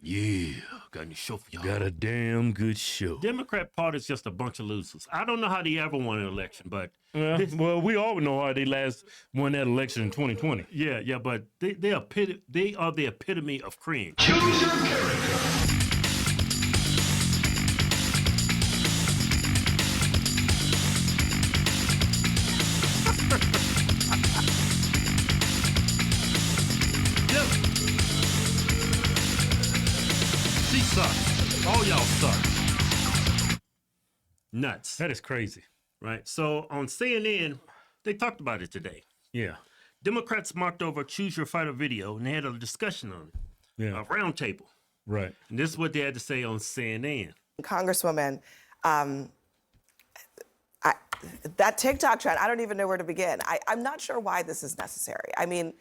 Yeah, got a show for y'all. Got a damn good show. Democrat Party is just a bunch of losers. I don't know how they ever won an election, but Well, we all know how they last won that election in 2020. yeah, but they are the epitome of cringe. Choose your character. She sucks. All y'all suck. Nuts. That is crazy. Right. So on CNN, they talked about it today. Yeah. Democrats marked over Choose Your Fighter video, and they had a discussion on it. Yeah. A round table. Right. And this is what they had to say on CNN. Congresswoman, that TikTok trend, I don't even know where to begin. I'm not sure why this is necessary. I mean,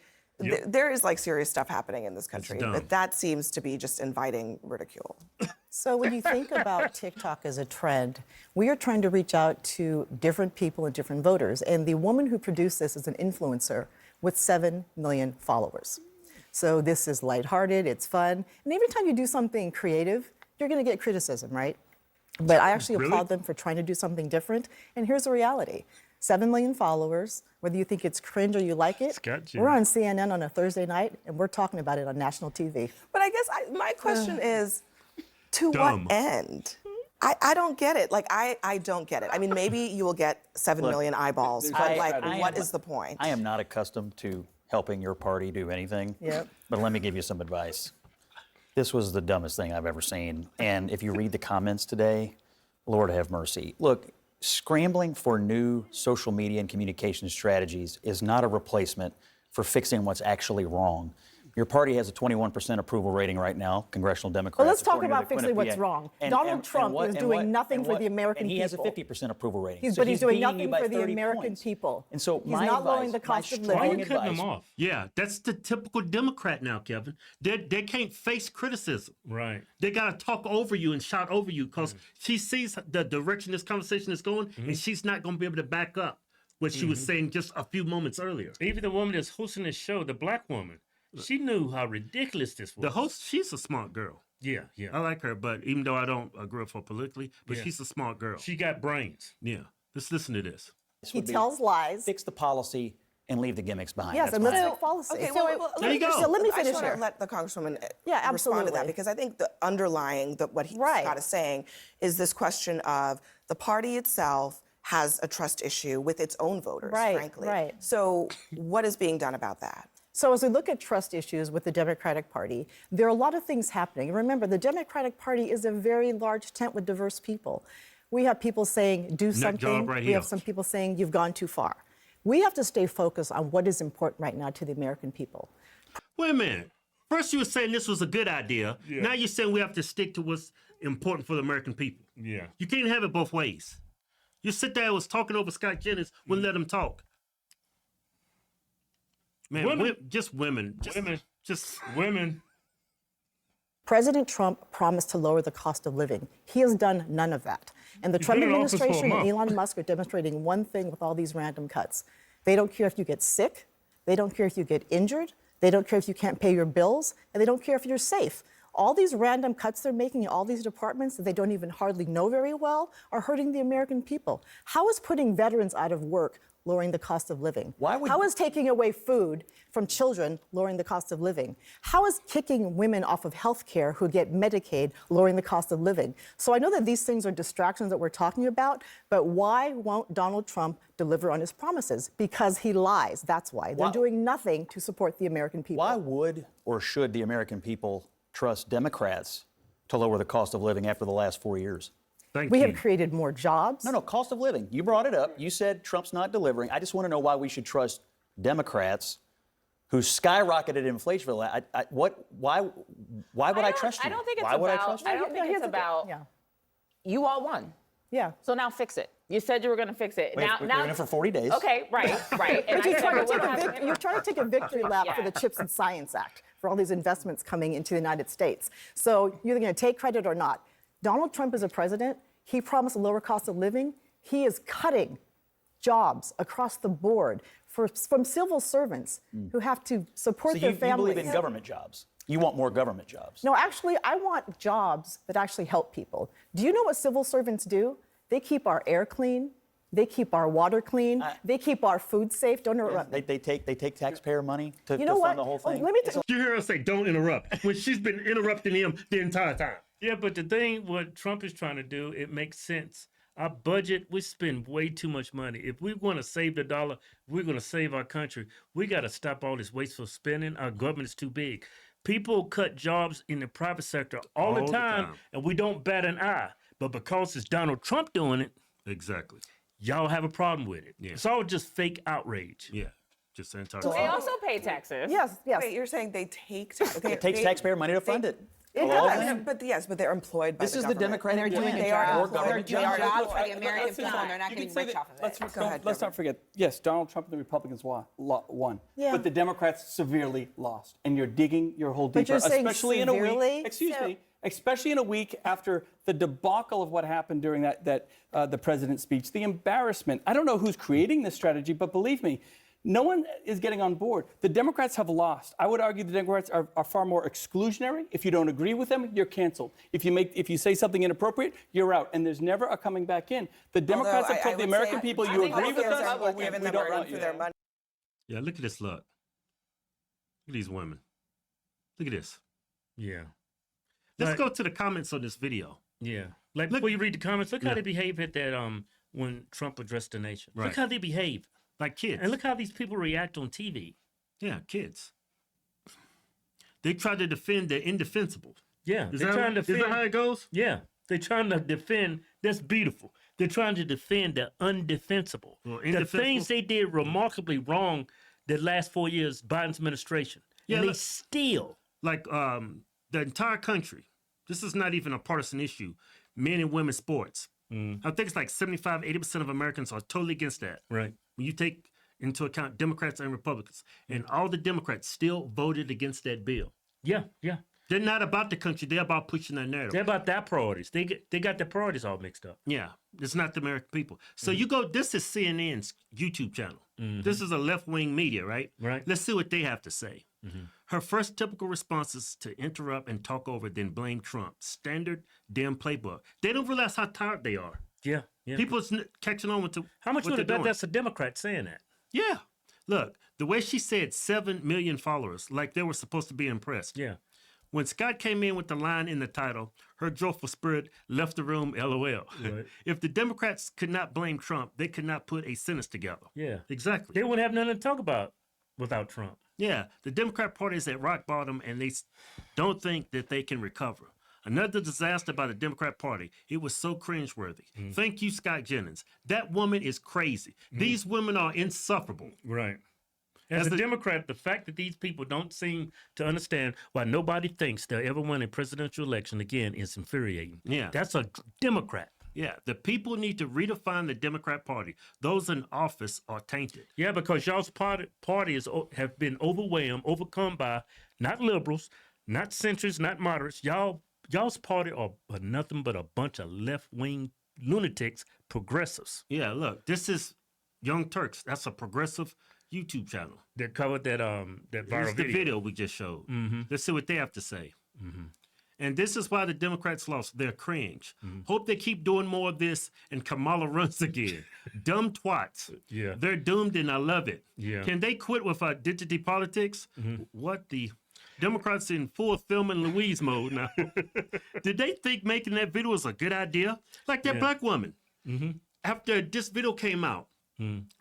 there is like serious stuff happening in this country, but that seems to be just inviting ridicule. So when you think about TikTok as a trend, we are trying to reach out to different people and different voters. And the woman who produced this is an influencer with 7 million followers. So this is lighthearted, it's fun. And every time you do something creative, you're going to get criticism, right? But I actually applaud them for trying to do something different. And here's the reality. 7 million followers, whether you think it's cringe or you like it, we're on CNN on a Thursday night, and we're talking about it on national TV. But I guess my question is, to what end? I don't get it. Like, I don't get it. I mean, maybe you will get 7 million eyeballs, but what is the point? I am not accustomed to helping your party do anything. Yep. But let me give you some advice. This was the dumbest thing I've ever seen. And if you read the comments today, Lord have mercy. Look, scrambling for new social media and communication strategies is not a replacement for fixing what's actually wrong. Your party has a 21% approval rating right now, congressional Democrats. Well, let's talk about fixing what's wrong. Donald Trump is doing nothing for the American people. And he has a 50% approval rating. But he's doing nothing for the American people. And so he's not lowering the cost of living. Why are you cutting him off? Yeah, that's the typical Democrat now, Kevin. They can't face criticism. Right. They got to talk over you and shout over you because she sees the direction this conversation is going, and she's not going to be able to back up what she was saying just a few moments earlier. Even the woman that's hosting this show, the black woman, she knew how ridiculous this was. The host, she's a smart girl. Yeah. I like her, but even though I don't agree with her politically, but she's a smart girl. She got brains. Yeah. Let's listen to this. He tells lies. Fix the policy and leave the gimmicks behind. Yes, and let's fix policy. Okay, there you go. So let me finish here. here. Let the Congresswoman Yeah, respond to that, absolutely. because I think the underlying, what Scott is saying, is this question of the party itself has a trust issue with its own voters, frankly. Right. So what is being done about that? So as we look at trust issues with the Democratic Party, there are a lot of things happening. Remember, the Democratic Party is a very large tent with diverse people. We have people saying, do something. We have some people saying, you've gone too far. We have to stay focused on what is important right now to the American people. Wait a minute. First you were saying this was a good idea. Yeah. Now you're saying we have to stick to what's important for the American people. Yeah. You can't have it both ways. You sit there and was talking over Scott Jennings, wouldn't let him talk. Man, women. President Trump promised to lower the cost of living. He has done none of that. And the Trump administration and Elon Musk are demonstrating one thing with all these random cuts. They don't care if you get sick. They don't care if you get injured. They don't care if you can't pay your bills. And they don't care if you're safe. All these random cuts they're making in all these departments that they don't even hardly know very well are hurting the American people. How is putting veterans out of work lowering the cost of living? How is taking away food from children lowering the cost of living? How is kicking women off of health care who get Medicaid lowering the cost of living? So I know that these things are distractions that we're talking about, but why won't Donald Trump deliver on his promises? Because he lies, that's why. They're doing nothing to support the American people. Why would or should the American people trust Democrats to lower the cost of living after the last 4 years? We have created more jobs. No, cost of living. You brought it up. You said Trump's not delivering. I just want to know why we should trust Democrats who skyrocketed inflation. Why would I trust you? I don't think it's why would I trust you? I don't think it's about you all won. Yeah. So now fix it. You said you were going to fix it. We're in it for 40 days. Okay, right. But you're trying to take a victory lap for the CHIPS and Science Act, for all these investments coming into the United States. So you're either going to take credit or not. Donald Trump is a president. He promised a lower cost of living. He is cutting jobs across the board from civil servants who have to support their families. You believe in government jobs? You want more government jobs. No, actually, I want jobs that actually help people. Do you know what civil servants do? They keep our air clean. They keep our water clean. They keep our food safe. Don't interrupt me. They take taxpayer money to You know fund what? the whole thing. Let me You hear her say, "Don't interrupt," when she's been interrupting him the entire time. Yeah, but the thing, what Trump is trying to do, it makes sense. Our budget, we spend way too much money. If we want to save the dollar, if we're going to save our country, we got to stop all this wasteful spending. Our government is too big. People cut jobs in the private sector all the time, and we don't bat an eye. But because it's Donald Trump doing it, Exactly. y'all have a problem with it. Yeah. It's all just fake outrage. Yeah. Just the entire. They also pay taxes. Yes, yes. Wait, you're saying they take It takes taxpayer money to fund it. It All does. of But yes, but they're employed by This the is the government. Democratic plan. They are More employed. government They are jobs. employed. the American people, and they're not getting rich off of it. ahead, Let's not forget, yes, Donald Trump and the Republicans won. Yeah. But the Democrats severely lost. And you're digging your hole But deeper, you're saying especially in a severely? week. Excuse me. Especially in a week after the debacle of what happened during the president's speech, the embarrassment. I don't know who's creating this strategy, but believe me, no one is getting on board. The Democrats have lost. I would argue the Democrats are far more exclusionary. If you don't agree with them, you're canceled. If you say something inappropriate, you're out. And there's never a coming back in. The Democrats have told the American people, you agree with us, or we don't want you. Yeah, look at this look. Look at these women. Look at this. Yeah. Let's go to the comments on this video. Yeah. Like, before you read the comments, look how they behave at that, when Trump addressed the nation. Right. Look how they behave. Like kids. And look how these people react on TV. Yeah, kids. They try to defend the indefensible. Yeah. Is They're trying to is that defend. how it goes? Yeah. They're trying to defend. That's beautiful. They're trying to defend the undefensible. Well, The indefensible? things they did remarkably wrong the last 4 years, Biden's administration. Yeah, And they look- still. Like the entire country. This is not even a partisan issue. Men and women's sports. I think it's like 75, 80% of Americans are totally against that. Right. When you take into account Democrats and Republicans. And all the Democrats still voted against that bill. Yeah. Yeah. They're not about the country. They're about pushing their narrative. They're about their priorities. They got their priorities all mixed up. Yeah, it's not the American people. So you go, this is CNN's YouTube channel. This is a left-wing media, right? Right. Let's see what they have to say. Her first typical response is to interrupt and talk over, then blame Trump. Standard dim playbook. They don't realize how tired they are. Yeah. Yeah. People's catching on with How much what would they're have bet doing. that's a Democrat saying that? Yeah. Look, the way she said 7 million followers, like they were supposed to be impressed. Yeah. When Scott came in with the line in the title, her joyful spirit left the room, LOL. Right. If the Democrats could not blame Trump, they could not put a sentence together. Yeah. Exactly. They wouldn't have nothing to talk about without Trump. Yeah, the Democrat Party is at rock bottom, and they don't think that they can recover. Another disaster by the Democrat Party. It was so cringeworthy. Thank you, Scott Jennings. That woman is crazy. These women are insufferable. Right. As a Democrat, the fact that these people don't seem to understand why nobody thinks they'll ever win a presidential election again is infuriating. Yeah. That's a Democrat. Yeah, the people need to redefine the Democrat Party. Those in office are tainted. Yeah, because y'all's party have been overcome by not liberals, not centrists, not moderates. Y'all's party are nothing but a bunch of left-wing lunatics, progressives. Yeah, look, this is Young Turks. That's a progressive YouTube channel. that covered that viral Here's the video. video we just showed. Let's see what they have to say. And this is why the Democrats lost. They're cringe. Hope they keep doing more of this and Kamala runs again. Dumb twats. Yeah. They're doomed and I love it. Yeah. Can they quit with identity politics? What the? Democrats in full Thelma and Louise mode now. Did they think making that video was a good idea? Like that black woman. After this video came out,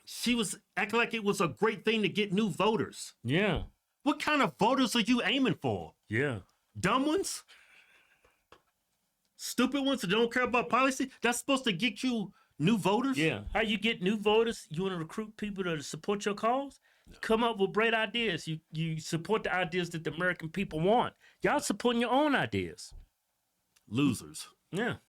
she was acting like it was a great thing to get new voters. Yeah. What kind of voters are you aiming for? Yeah. Dumb ones? Stupid ones that don't care about policy? That's supposed to get you new voters? Yeah. How you get new voters? You want to recruit people to support your cause? Come up with great ideas. You support the ideas that the American people want. Y'all supporting your own ideas. Losers. Yeah.